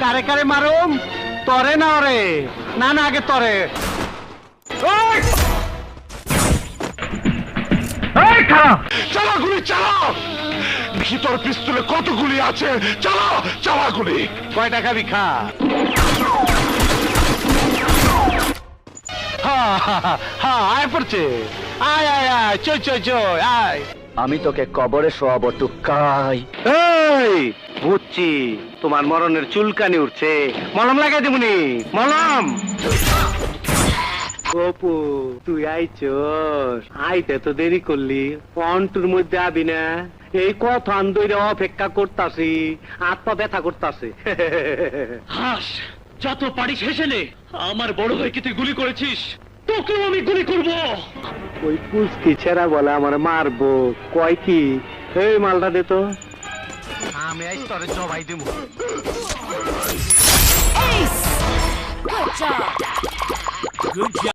কারে কারে মারুম তরে না ওরে না না আগে তরে চালা গুলি চালাও ভিতর পিস্তলে কত গুলি আছে চালাও চালা গুলি কয় টাকা বিখা হ্যাঁ আয় পড়ছে আয় আয় আয় চই চই চই আয় আমি তোকে কবরে শোয়াবো টুকাই। এই বুঝছি তোমার মরণের চুলকানি উঠছে মলম লাগাই দিবনি মলম অপু তুই আইছস আইতে তো দেরি করলি পন্টুর মধ্যে আবি না এই কথা আন্দোলনে অপেক্ষা করতাছি হাত পা ব্যথা করতাছে হাস যত পারিস হেসে নে, আমার বড় ভাইকে তুই গুলি করেছিস, তোকেও আমি গুলি করব। ওই পুষ্কি ছেড়া বলে আমার মারবো কয় কি এই মালটা দে তো আমি আইস তোরে জবাই দেবো Ace! Good job!